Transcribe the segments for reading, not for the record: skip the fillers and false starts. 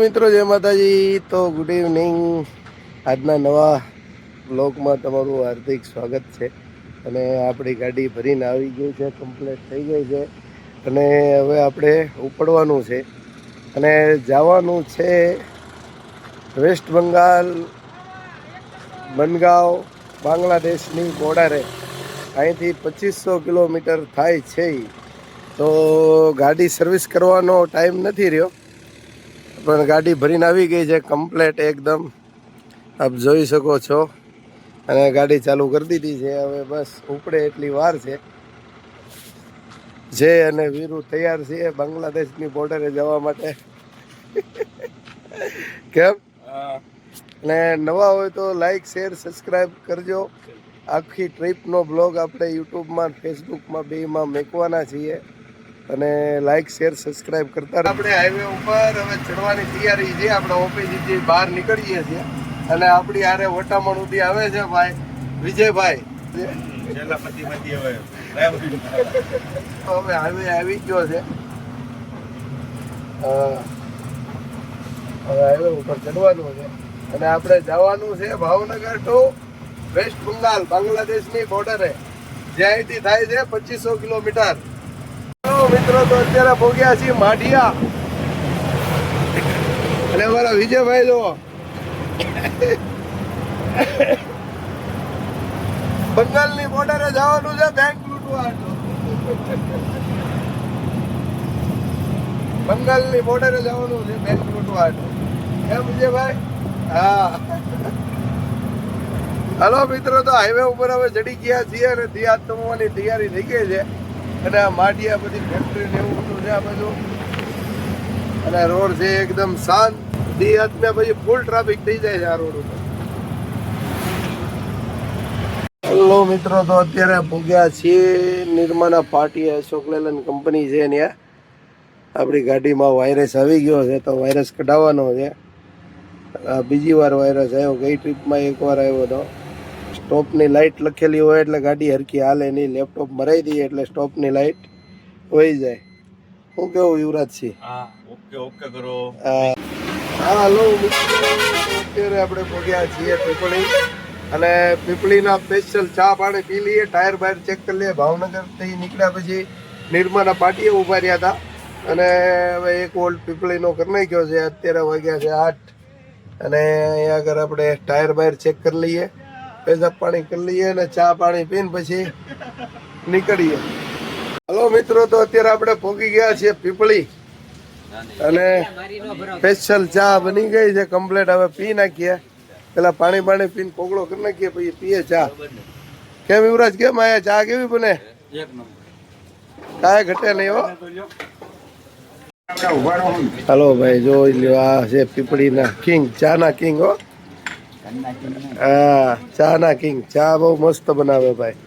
મિત્રો, જય માતાજી. તો ગુડ ઇવનિંગ. આજના નવા બ્લોગમાં તમારું હાર્દિક સ્વાગત છે. અને આપણી ગાડી ભરીને આવી ગઈ છે, કમ્પ્લીટ થઈ ગઈ છે. અને હવે આપણે ઉપડવાનું છે અને જવાનું છે વેસ્ટ બંગાળ, બનગાંવ, બાંગ્લાદેશની બોર્ડરે. અહીંથી 2500 કિલોમીટર થાય છે. તો ગાડી સર્વિસ કરવાનો ટાઈમ નથી રહ્યો, પણ ગાડી ભરીને આવી ગઈ છે કમ્પ્લેટ એકદમ, આપ જોઈ શકો છો. અને ગાડી ચાલુ કરી દીધી છે. હવે બસ ઉપડે એટલી વાર છે. જય અને વીરુ તૈયાર છે બાંગ્લાદેશની બોર્ડરે જવા માટે. કેમ? અને નવા હોય તો લાઈક, શેર, સબસ્ક્રાઈબ કરજો. આખી ટ્રીપનો બ્લોગ આપણે યુટ્યુબમાં, ફેસબુકમાં બેમાં મૂકવાના છીએ. અને લાઈક, શેર, સબસ્ક્રાઈબ કરતા. આપણે હાઈવે ઉપર હવે ચડવાની તૈયારી છે. આપણે ઓફિસથી બહાર નીકળીએ છીએ અને આપણી હારે વટામણ ઉડી આવે છે ભાઈ વિજયભાઈ. હવે હાઈવે આવી ગયો છે. હવે હાઈવે ઉપર ચડવાનું છે અને આપણે જવાનું છે ભાવનગર ટુ વેસ્ટ બંગાળ, બાંગ્લાદેશની બોર્ડરે, જે અહીંથી થાય છે 2500 કિલોમીટર. મિત્રો, તો અત્યારે પહોંચ્યા છીએ માઢિયા. અને અમારા વિજયભાઈ જો બંગાળની બોર્ડરે જવાનું છે બેંક લૂંટવા. બંગાળની બોર્ડરે જવાનું છે બેંક લૂંટવા. કેમ વિજયભાઈ? હા. હલો મિત્રો, તો હાઈવે ઉપર હવે ચડી ગયા છીએ અને દિયાદ તમવાની તૈયારી થઈ ગઈ છે. અને આ માઢિયા બધી ફેક્ટરી ને એવું બધું છે આ બધું. અને રોડ છે એકદમ શાંત. દિયાદ ને પછી ફૂલ ટ્રાફિક થઈ જાય છે આ રોડ ઉપર. હેલો મિત્રો, તો અત્યારે ભોગ્યા છીએ નિર્માના પાર્ટી, અશોક લેલન કંપની છે ત્યાં. આપણી ગાડીમાં વાયરસ આવી ગયો છે તો વાયરસ કઢાવવાનો છે. બીજી વાર વાયરસ આવ્યો. ગઈ ટ્રીપમાં એકવાર આવ્યો હતો. સ્ટોપની લાઇટ લખેલી હોય એટલે ગાડી હરકી હાલે નહીં. લેપટોપ મરાઈ દઈએ એટલે સ્ટોપની લાઇટ વહી જાય. શું કેવું યુવરાજસિંહ? ઓકે કરો. હાલો અત્યારે આપણે પહોંચ્યા છીએ પીપળી. અને પીપળીના સ્પેશિયલ ચા પાણી પી લઈએ, ટાયર બાયર ચેક કરી લઈએ. ભાવનગરથી નીકળ્યા પછી નિર્માના પાટીએ ઊભા રહ્યા હતા અને હવે એક વોલ્ટ પીપળીનો કરી નાખ્યો છે. અત્યારે વાગ્યા છે 8 અને અહીંયા આગળ આપણે ટાયર બાયર ચેક કરી લઈએ, પેશાબ પાણી કરી લઈએ અને ચા પાણી પીને પછી નીકળીએ. હલો મિત્રો, તો અત્યારે આપણે પહોંચી ગયા છીએ પીપળી અને સ્પેશિયલ ચા બની ગઈ છે કમ્પ્લેટ. હવે પી નાખીએ. પેલા પાણી પીને પોગળો કરી નાખીએ પછી પીએ ચા. કેમ યુવરાજ, કેમ આયા? ચા કેવી બને? કાંઈ ઘટે નહીં હો. હાલો ભાઈ, જોઈ લ્યો, આ છે પીપળીના કિંગ, ચા ના કિંગ હો. હા, ચા ના કિંગ. ચા બહુ મસ્ત બનાવે ભાઈ.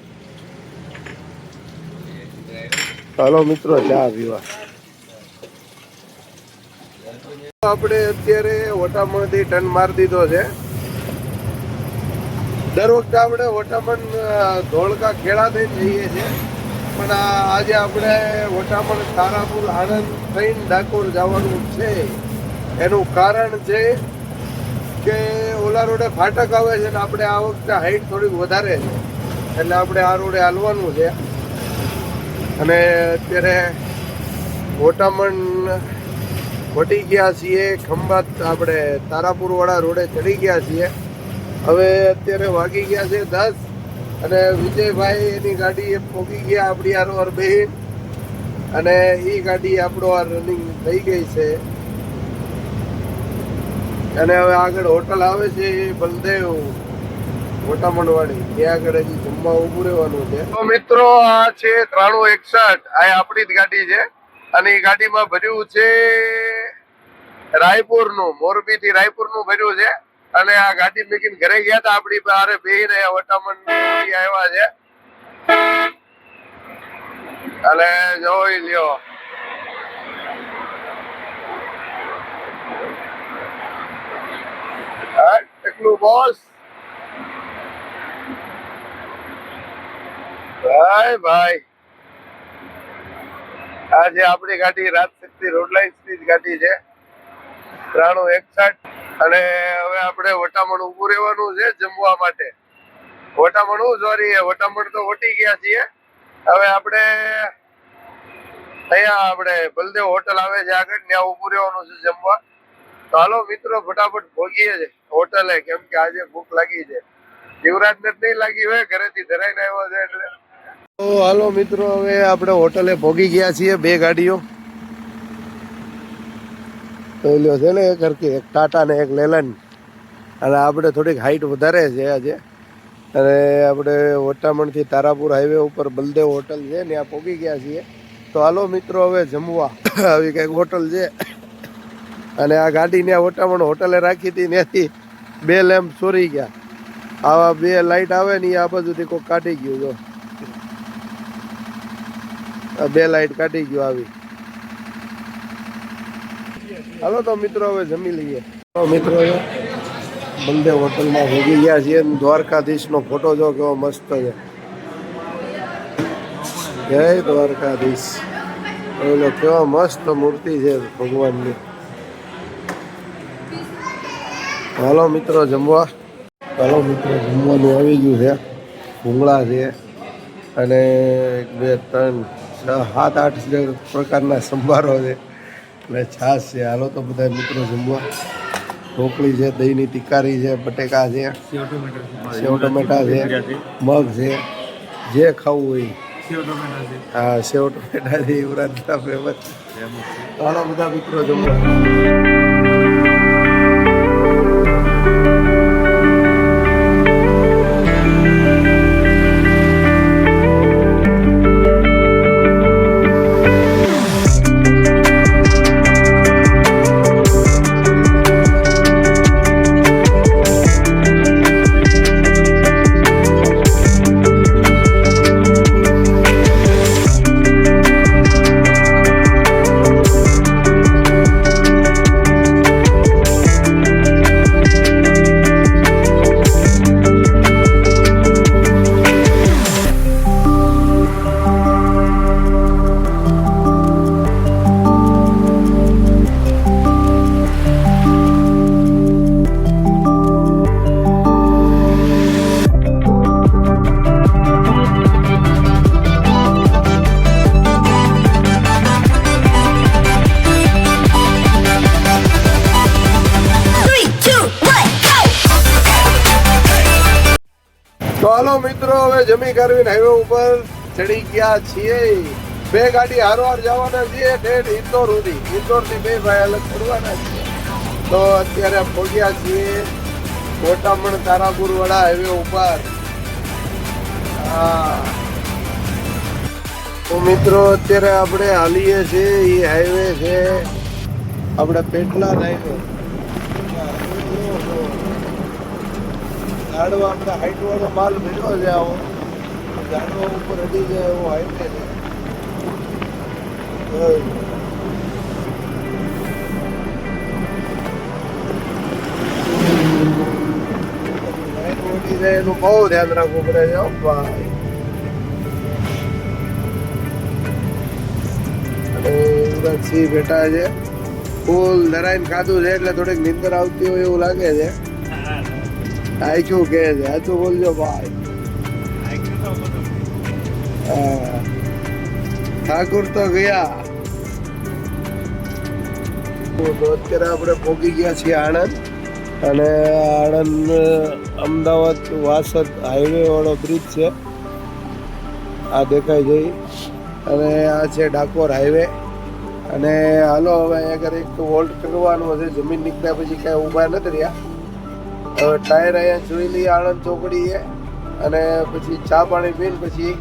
હાલો મિત્રો, ચા પીવા. આપણે અત્યારે વટામણથી ટર્ન મારી દીધો છે. દર વખતે આપણે વટામણ ધોળકા ખેડા થઈને જઈએ છીએ, પણ આજે આપણે વટામણ, તારાપુર, આણંદ થઈને ડાકોર જવાનું છે. એનું કારણ છે કે ઓલા રોડે ફાટક આવે છે ને આપણે આ વખતે હાઈટ થોડીક વધારે છે એટલે આપણે આ રોડે હાલવાનું છે. અને અત્યારે વટામણ વટી ગયા છીએ, ખંભાત આપણે તારાપુર વાળા રોડે ચડી ગયા છીએ. હવે અત્યારે વાગી ગયા છે 10 અને વિજયભાઈ એની ગાડી પહોંચી ગયા આપણી હારોહાર બેહીન. અને એ ગાડી આપણો આ રનિંગ થઈ ગઈ છે. અને હવે આગળ હોટલ આવે છે બલદેવ વટામણ વાળી, ત્યાં આગળ હજી જમવા ઉભું રહેવાનું છે. તો મિત્રો, આ છે 9361. આ આપણી જ ગાડી છે અને એ ગાડીમાં ભર્યું છે રાયપુરનું, મોરબીથી રાયપુરનું ભર્યું છે. અને આ ગાડી મૂકીને ઘરે ગયા હતા આપણી બારે બેહીને વટામણ આવ્યા છે. અને જોઈ લ્યો, એટલું બોસ ભાઈ. આ જે આપણી ગાડી રાજશક્તિ રોડ લાઇન્સ ની જ ગાડી છે. 9361 અને હવે આપણે વટામણ ઊભું રહેવાનું છે જમવા માટે. વટામણ તો વટી ગયા છીએ. હવે આપણે અહીંયા બલદેવ હોટલ આવે છે આગળ, ત્યાં ઊભું રહેવાનું છે જમવા. તો હાલો મિત્રો ફટાફટ ભોગીએ છે હોટલે, કેમ કે આજે ભૂખ લાગી છે. યુવરાજને જ નહીં લાગી હોય, ઘરેથી ધરાઈને આવ્યો છે એટલે. તો હાલો મિત્રો હવે આપણે હોટલે ભોગી ગયા છીએ. 2 ગાડીઓ પહેલ્યો છે ને એક ટાટા ને એક લેલન. અને આપણે થોડીક હાઈટ વધારે છે આજે. અને આપણે વટામણથી તારાપુર હાઈવે ઉપર બલદેવ હોટલ છે, ત્યાં પહોંચી ગયા છીએ. તો હાલો મિત્રો હવે જમવા. આવી કંઈક હોટલ છે. અને આ ગાડી ત્યાં વટામણ હોટલે રાખી હતી, ત્યાંથી 2 લેમ્પ ચોરી ગયા. આવા 2 લાઇટ આવે ને આ બાજુથી કોઈ કાઢી ગયું. જો આ 2 લાઇટ કાઢી ગયું આવી. હાલો તો મિત્રો હવે જમી લઈએ. તો મિત્રો બલદેવ હોટલમાં ભોગી ગયા છીએ. દ્વારકાધીશનો ફોટો જો કેવો મસ્ત છે. જય દ્વારકાધીશ. ઓલો કેવો મસ્ત મૂર્તિ છે ભગવાનની. હાલો મિત્રો જમવા. હાલો મિત્રો જમવાનું આવી ગયું છે. ભૂંગળા છે અને 1 2 3 6 7 8 પ્રકારના સંભારો છે અને છાશ છે. હાલો તો બધા મિત્રો જમવા. ઢોકળી છે, દહીંની તિકારી છે, બટેકા છે, સેવ ટમેટા છે, મગ છે, જે ખાવું હોય. હા સેવ ટમેટા છે, યુવરાજના ફેમસ. હાલો બધા મિત્રો જમવા. તો હાલો મિત્રો હવે જમી કરવીને હાઈવે ઉપર ચડી ગયા છીએ. 2 ગાડી હારવાર જવાના છીએ ઠેઠ ઇન્દોર સુધી. ઇન્દોરથી 2 ભાઈ અલગ પડવાના છીએ. તો અત્યારે પહોંચ્યા છીએ વટામણ તારાપુર વાળા હાઈવે ઉપર. હા તો મિત્રો અત્યારે આપણે હાલીએ છીએ. એ હાઈવે છે આપણે પેટલાદ હાઈવે. ઝાડવા આપણે હાઈટ વાળો માલ ભેગો છે. આવો ઝાડવા ઉપર હટી જાય એવો હાઈવે છે. એનું બહુ ધ્યાન રાખવું પડે છે ભાઈ. અને યુવરાજસિંહ બેઠા છે. ફૂલ ધરાઈને ખાધું છે એટલે થોડીક નીંદર આવતી હોય એવું લાગે છે. આઈક્યુ કે છે, સાચું બોલજો ભાઈ. ઠાકુર તો ગયા. તો અત્યારે આપણે પહોંચી ગયા છીએ આણંદ. અને આણંદ અમદાવાદ વાસદ હાઈવે વાળો બ્રિજ છે, આ દેખાય જઈ. અને આ છે ડાકોર હાઈવે. અને હાલો હવે અહીંયા આગળ એક વોલ્ટ કરવાનો છે. જમીન નીકળ્યા પછી કાંઈ ઊભા નથી રહ્યા. હવે ટાયર અહીંયા જોઈ લઈએ આણંદ ચોકડીએ. અને પછી ચા પાણી પીને પછી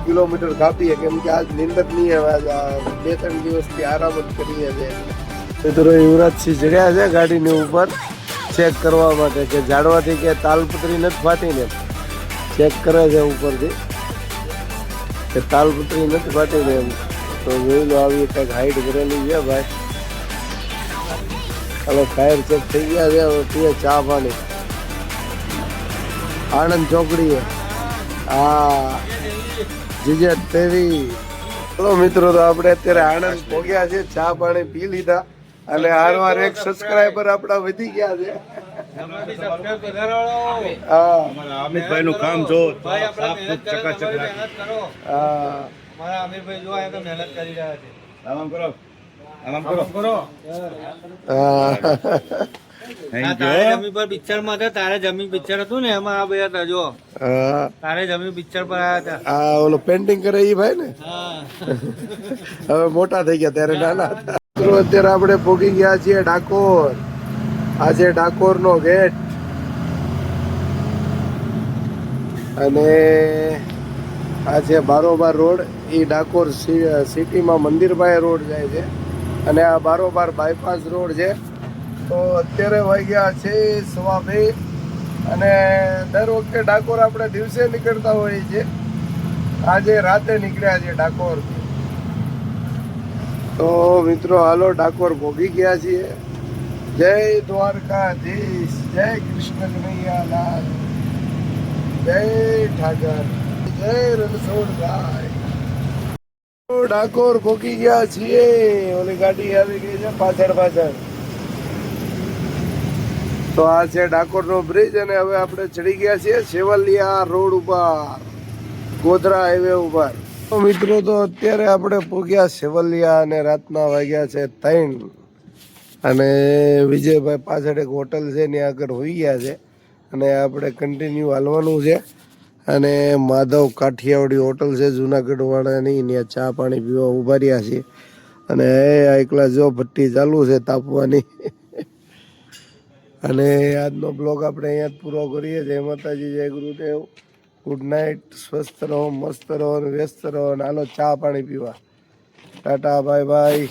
કિલોમીટર કાપીએ, કેમ કે આજ નીંદર નહીં આવે. 2-3 દિવસથી આરામ જ કરીએ છીએ. મિત્રો યુવરાજસિંહ ચડ્યા છે ગાડીની ઉપર ચેક કરવા માટે કે ઝાડવાથી કે તાલપત્રી નથી ફાટી ને. ચેક કરે છે ઉપરથી કે તાલપત્રી નથી ફાટી ને એમ. તો જોઈ લો આવી કંઈક હાઈટ કરેલી છે ભાઈ. હવે ટાયર ચેક થઈ ગયા છે. હવે પીએ ચા પાણી આણંદ ચોકડીએ. હા જીજે તેવી. ચલો મિત્રો તો આપણે અત્યારે આણંદ પહોંચ્યા છે. ચા પાણી પી લીધા અને હારવાર એક સબસ્ક્રાઇબર આપણા વધી ગયા છે. હા અમિતભાઈ નું કામ જો હા આરામ કરો હા પિક્ચર માં હતા તારે જમીન પિક્ચર હતું ને એમાં આ બે હતા જો હા તારે જમીન પિક્ચર પર આવ્યા હતા. આ ઓલો પેન્ટિંગ કરે એ ભાઈ ને હા હવે મોટા થઈ ગયા ત્યારે નાના હતા. મિત્રો અત્યારે આપણે પહોંચી ગયા છીએ ડાકોર. આજે ડાકોર નો ગેટ અને આ છે બારોબાર રોડ. એ ડાકોર સિટીમાં મંદિર પાસે રોડ જાય છે અને આ બારોબાર બાયપાસ રોડ છે. તો અત્યારે વાગ્યા છે 2:15 અને દર વખતે ડાકોર આપણે દિવસે નીકળતા હોઈએ છીએ. આજે રાતે નીકળ્યા છે ડાકોર. તો મિત્રો હાલો ડાકોર ભોગી ગયા છીએ. જય દ્વારકાધીશ, જય કૃષ્ણ કનૈયાલાલ, જય ઠાકર, જય રણછોડભાઈ. ડાકોર ભોગી ગયા છીએ. ઓલી ગાડી આવી ગઈ છે પાછળ. તો આ છે ડાકોરનો બ્રિજ અને હવે આપણે ચડી ગયા છીએ સેવલિયા રોડ ઉપર, ગોધરા હાઈવે ઉપર. તો મિત્રો તો અત્યારે આપણે પહોંચ્યા સેવલિયા અને રાતના વાગ્યા છે 3 અને વિજયભાઈ પાછળ એક હોટલ છે ને આગળ હોઈ ગયા છે અને આપણે કન્ટિન્યુ હાલવાનું છે. અને માધવ કાઠિયાવાડી હોટલ છે જુનાગઢ વાળાની, ત્યાં ચા પાણી પીવા ઉભા રહ્યા છીએ. અને એકલા જો ભઠ્ઠી ચાલુ છે તાપવાની. અને આજનો બ્લોગ આપણે અહીંયા જ પૂરો કરીએ. જય માતાજી, જય ગુરુદેવ, ગુડ નાઇટ, સ્વસ્થ રહો, મસ્ત રહો અને વ્યસ્ત રહો અને હાલો ચા પાણી પીવા. Tata, bye bye.